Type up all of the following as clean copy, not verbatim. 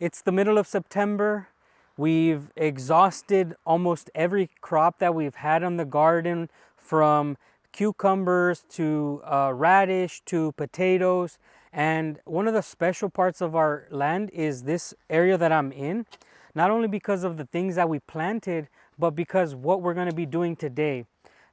It's the middle of September. We've exhausted almost every crop that we've had on the garden, from cucumbers to radish to potatoes. And one of the special parts of our land is this area that I'm in, not only because of the things that we planted, but because what we're going to be doing today.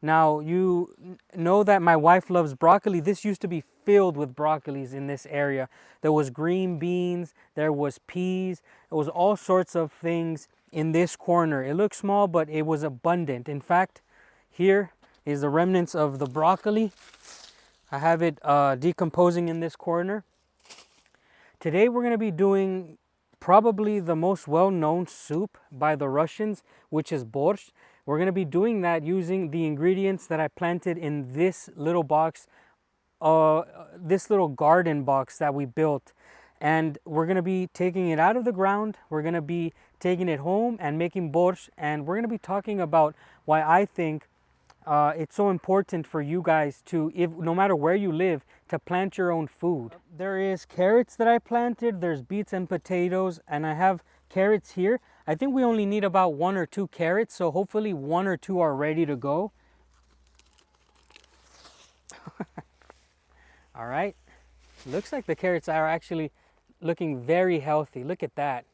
Now, you know that my wife loves broccoli. This used to be filled with broccolis in this area. There was green beans, there was peas, there was all sorts of things in this corner. It looked small, but it was abundant. In fact, here is the remnants of the broccoli. I have it decomposing in this corner. Today we're going to be doing probably the most well-known soup by the Russians, which is borscht. We're going to be doing that using the ingredients that I planted in this little box, this little garden box that we built. And we're going to be taking it out of the ground. We're going to be taking it home and making borscht. And we're going to be talking about why I think it's so important for you guys to, no matter where you live, to plant your own food. There is carrots that I planted, there's beets and potatoes, and I have carrots here. I think we only need about 1 or 2 carrots, so hopefully 1 or 2 are ready to go. All right, looks like the carrots are actually looking very healthy. Look at that.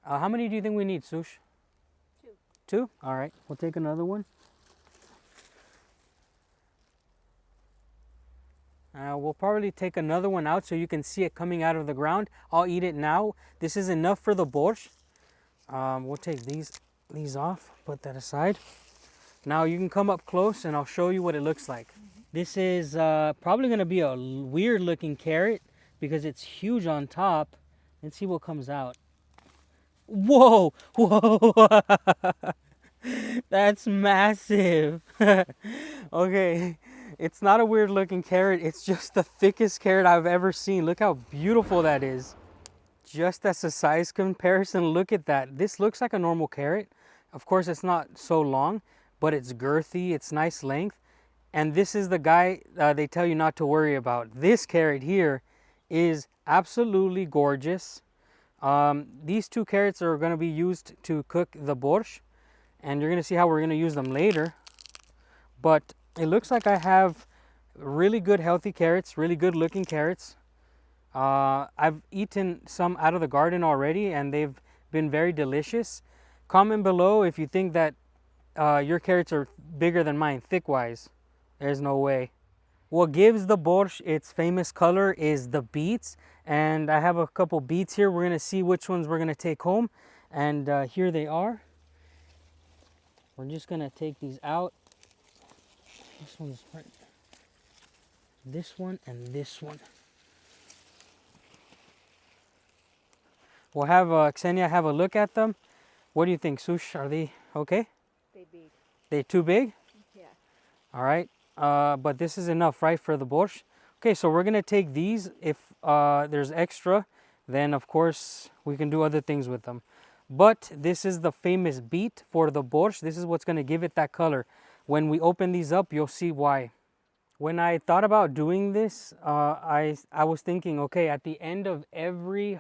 How many do you think we need, Sush? 2. 2? All right, we'll take another one. We'll probably take another one out so you can see it coming out of the ground. I'll eat it now. This is enough for the borscht. We'll take these off, put that aside. Now you can come up close and I'll show you what it looks like. This is probably going to be a weird looking carrot because it's huge on top. Let's see what comes out. Whoa, whoa, that's massive. Okay, it's not a weird looking carrot. It's just the thickest carrot I've ever seen. Look how beautiful that is. Just as a size comparison, look at that. This looks like a normal carrot. Of course, it's not so long, but it's girthy, it's nice length. And this is the guy they tell you not to worry about. This carrot here is absolutely gorgeous. These 2 carrots are going to be used to cook the borscht, and you're going to see how we're going to use them later. But it looks like I have really good healthy carrots, really good looking carrots. I've eaten some out of the garden already and they've been very delicious. Comment below if you think that your carrots are bigger than mine, thick-wise. There's no way. What gives the borscht its famous color is the beets, and I have a couple beets here. We're going to see which ones we're going to take home, and here they are. We're just going to take these out. This one's right. This one and this one. We'll have Ksenia have a look at them. What do you think, Sush? Are they okay? They big. They too big? Yeah. All right. But this is enough, right, for the borscht? Okay, so we're going to take these. If there's extra, then of course we can do other things with them. But this is the famous beet for the borscht. This is what's going to give it that color. When we open these up, you'll see why. When I thought about doing this, I was thinking, okay, at the end of every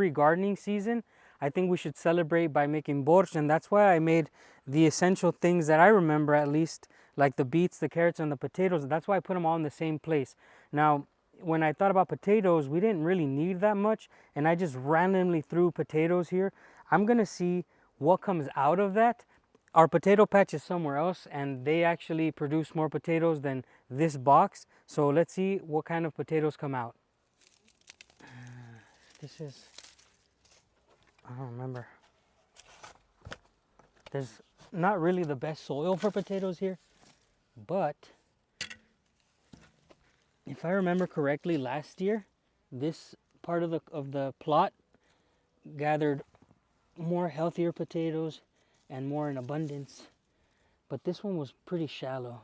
gardening season, I think we should celebrate by making borscht, and that's why I made the essential things that I remember, at least, like the beets, the carrots, and the potatoes. That's why I put them all in the same place. Now, when I thought about potatoes, we didn't really need that much, and I just randomly threw potatoes here. I'm gonna see what comes out of that. Our potato patch is somewhere else, and they actually produce more potatoes than this box. So let's see what kind of potatoes come out. This is, I don't remember. There's not really the best soil for potatoes here, but if I remember correctly, last year, this part of the plot gathered more healthier potatoes and more in abundance, but this one was pretty shallow.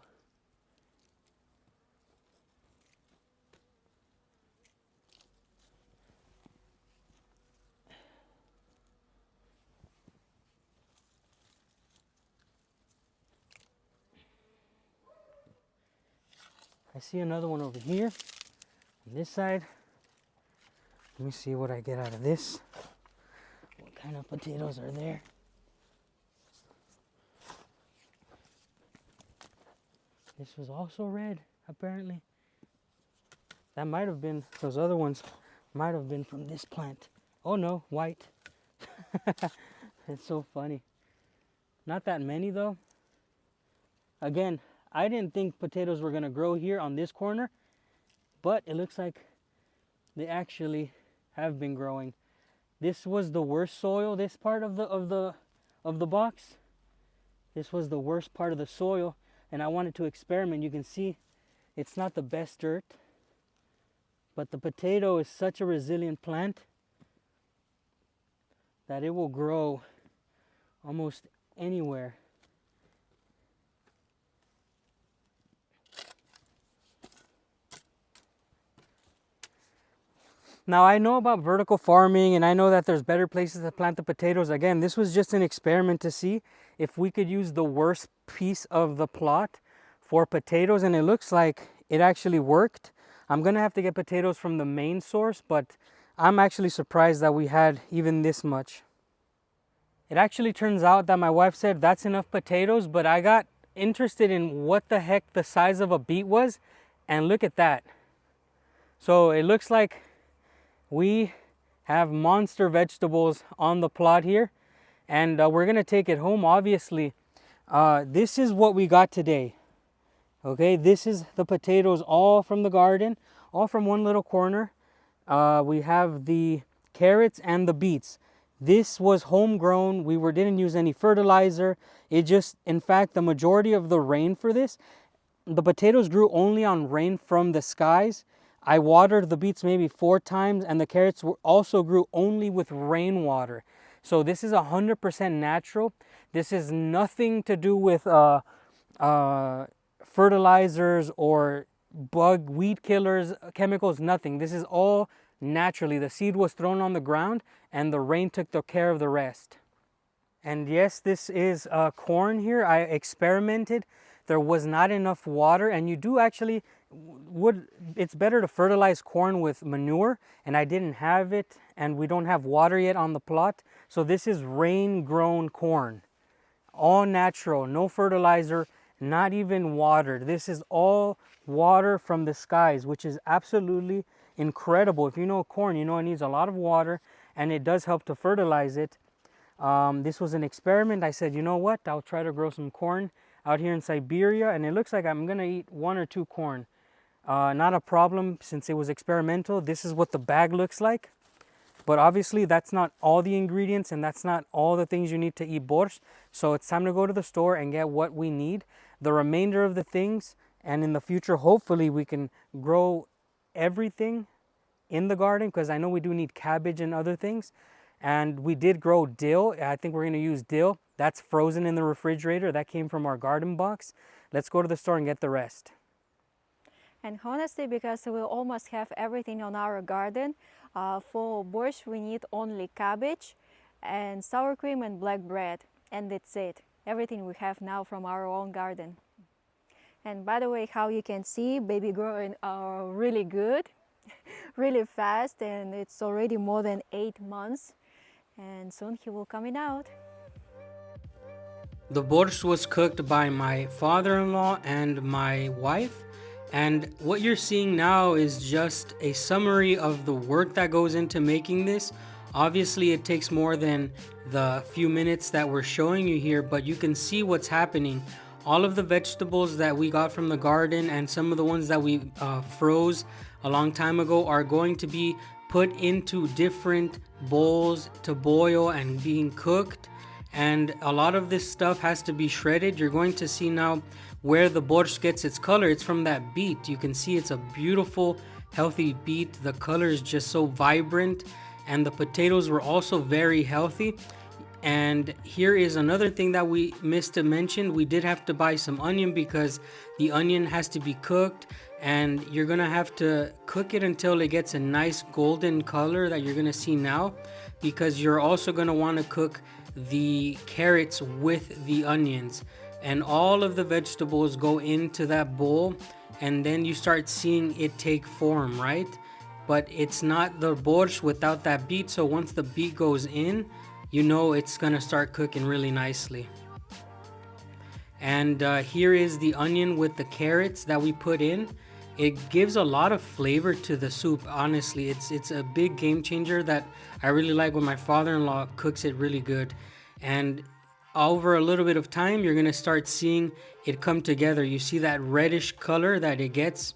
I see another one over here on this side. Let me see what I get out of this. What kind of potatoes are there? This was also red, apparently. That might have been, those other ones might have been from this plant. Oh no, white. It's so funny. Not that many though. Again, I didn't think potatoes were gonna grow here on this corner, but it looks like they actually have been growing. This was the worst soil, this part of the box. This was the worst part of the soil, and I wanted to experiment. You can see it's not the best dirt, but the potato is such a resilient plant that it will grow almost anywhere. Now I know about vertical farming, and I know that there's better places to plant the potatoes. Again, this was just an experiment to see if we could use the worst piece of the plot for potatoes, and it looks like it actually worked. I'm gonna have to get potatoes from the main source, but I'm actually surprised that we had even this much. It actually turns out that my wife said that's enough potatoes, but I got interested in what the heck the size of a beet was, and look at that. So it looks like we have monster vegetables on the plot here, and we're gonna take it home. Obviously, this is what we got today. Okay, this is the potatoes all from the garden, all from one little corner. We have the carrots and the beets. This was homegrown. We didn't use any fertilizer. It just, in fact, the majority of the rain for this, the potatoes grew only on rain from the skies. I watered the beets maybe 4 times, and the carrots also grew only with rainwater. So this is 100% natural. This is nothing to do with fertilizers or weed killers, chemicals, nothing. This is all naturally. The seed was thrown on the ground and the rain took care of the rest. And yes, this is corn here. I experimented. There was not enough water, and you do actually it's better to fertilize corn with manure, and I didn't have it, and we don't have water yet on the plot. So this is rain grown corn, all natural, no fertilizer, not even watered. This is all water from the skies, which is absolutely incredible. If you know corn, you know it needs a lot of water, and it does help to fertilize it. This was an experiment. I said, you know what, I'll try to grow some corn out here in Siberia, and it looks like I'm gonna eat 1 or 2 corn. Not a problem since it was experimental. This is what the bag looks like, but obviously that's not all the ingredients, and that's not all the things you need to eat borscht. So it's time to go to the store and get what we need, the remainder of the things, and in the future hopefully we can grow everything in the garden, because I know we do need cabbage and other things. And we did grow dill. I think we're going to use dill. That's frozen in the refrigerator. That came from our garden box. Let's go to the store and get the rest. And honestly, because we almost have everything on our garden, for borscht we need only cabbage and sour cream and black bread, and that's it. Everything we have now from our own garden. And by the way, how you can see, baby growing really good, really fast, and it's already more than 8 months, and soon he will coming out. The borscht was cooked by my father-in-law and my wife, and what you're seeing now is just a summary of the work that goes into making this. Obviously it takes more than the few minutes that we're showing you here, but you can see what's happening. All of the vegetables that we got from the garden and some of the ones that we froze a long time ago are going to be put into different bowls to boil and being cooked, and a lot of this stuff has to be shredded. You're going to see now where the borscht gets its color. It's from that beet. You can see it's a beautiful healthy beet. The color is just so vibrant, and the potatoes were also very healthy. And here is another thing that we missed to mention. We did have to buy some onion because the onion has to be cooked, and you're gonna have to cook it until it gets a nice golden color that you're gonna see now, because you're also gonna want to cook the carrots with the onions, and all of the vegetables go into that bowl, and then you start seeing it take form, right? but it's not the borscht without that beet. So once the beet goes in, you know it's gonna start cooking really nicely. And here is the onion with the carrots that we put in. It gives a lot of flavor to the soup. Honestly, it's a big game changer that I really like when my father-in-law cooks it really good. And over a little bit of time, you're gonna start seeing it come together. You see that reddish color that it gets.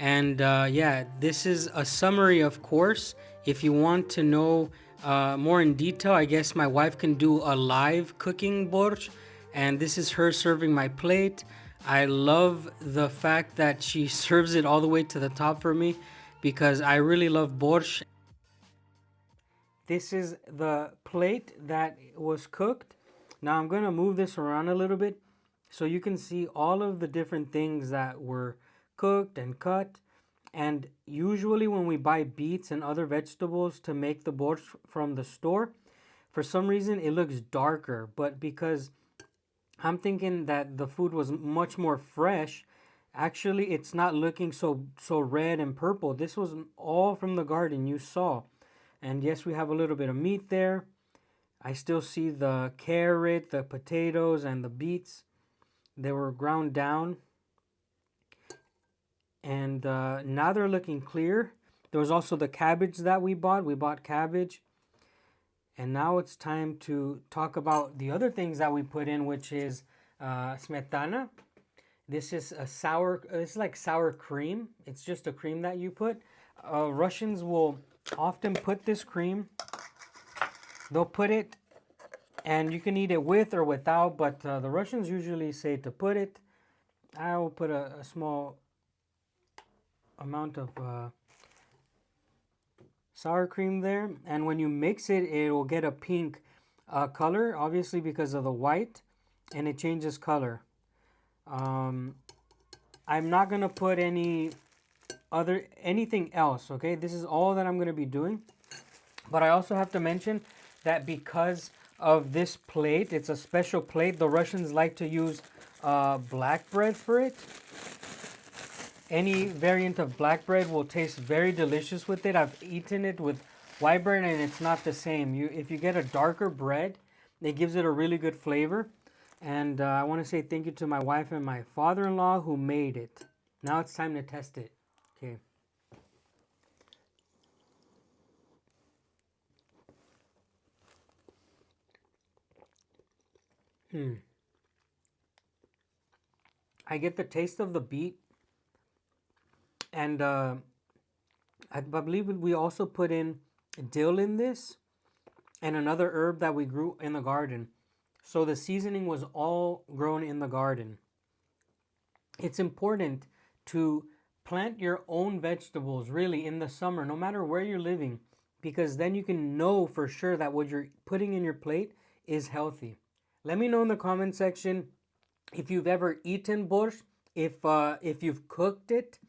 And yeah, this is a summary, of course. If you want to know more in detail, I guess my wife can do a live cooking borscht, and this is her serving my plate. I love the fact that she serves it all the way to the top for me because I really love borscht. This is the plate that was cooked. Now I'm going to move this around a little bit so you can see all of the different things that were cooked and cut. And usually when we buy beets and other vegetables to make the borscht from the store, for some reason it looks darker, but because I'm thinking that the food was much more fresh, actually it's not looking so red and purple. This was all from the garden, you saw. And yes, we have a little bit of meat there. I still see the carrot, the potatoes, and the beets. They were ground down. And now they're looking clear. There was also the cabbage that we bought. We bought cabbage. And now it's time to talk about the other things that we put in, which is smetana. This is it's like sour cream. It's just a cream that you put. Russians will often put this cream. They'll put it, and you can eat it with or without, but the Russians usually say to put it. I will put a small amount of sour cream there, and when you mix it, it will get a pink color, obviously because of the white, and it changes color. I'm not gonna put anything else, okay? This is all that I'm gonna be doing. But I also have to mention that because of this plate, it's a special plate. The Russians like to use black bread for it. Any variant of black bread will taste very delicious with it. I've eaten it with white bread and it's not the same. If you get a darker bread, it gives it a really good flavor. And I want to say thank you to my wife and my father-in-law who made it. Now it's time to test it. Okay. I get the taste of the beet, and I believe we also put in dill in this and another herb that we grew in the garden. So the seasoning was all grown in the garden. It's important to plant your own vegetables really in the summer, no matter where you're living, because then you can know for sure that what you're putting in your plate is healthy. Let me know in the comment section if you've ever eaten borscht, if you've cooked it.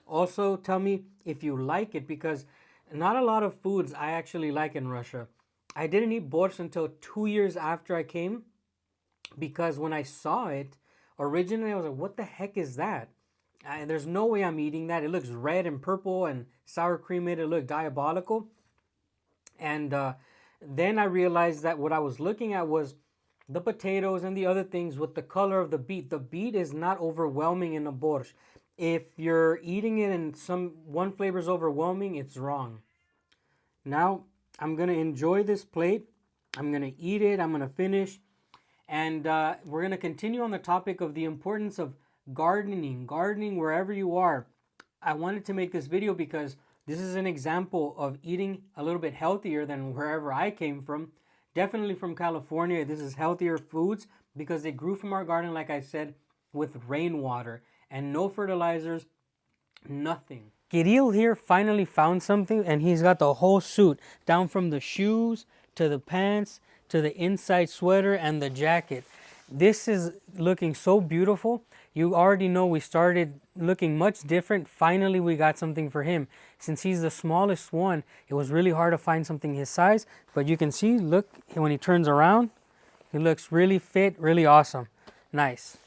Also, tell me if you like it, because not a lot of foods I actually like in Russia. I didn't eat borscht until 2 years after I came, because when I saw it, originally I was like, what the heck is that? There's no way I'm eating that. It looks red and purple and sour cream made it look diabolical. And then I realized that what I was looking at was the potatoes and the other things with the color of the beet. The beet is not overwhelming in a borscht. If you're eating it and one flavor is overwhelming, it's wrong. Now I'm gonna enjoy this plate. I'm gonna eat it. I'm gonna finish, and we're gonna continue on the topic of the importance of gardening wherever you are. I wanted to make this video because this is an example of eating a little bit healthier than wherever I came from. Definitely from California, this is healthier foods because they grew from our garden, like I said, with rainwater and no fertilizers, nothing. Kirill here finally found something, and he's got the whole suit, down from the shoes to the pants to the inside sweater and the jacket. This is looking so beautiful. You already know we started looking much different. Finally, we got something for him. Since he's the smallest one, it was really hard to find something his size. But you can see, look, when he turns around, he looks really fit, really awesome. Nice.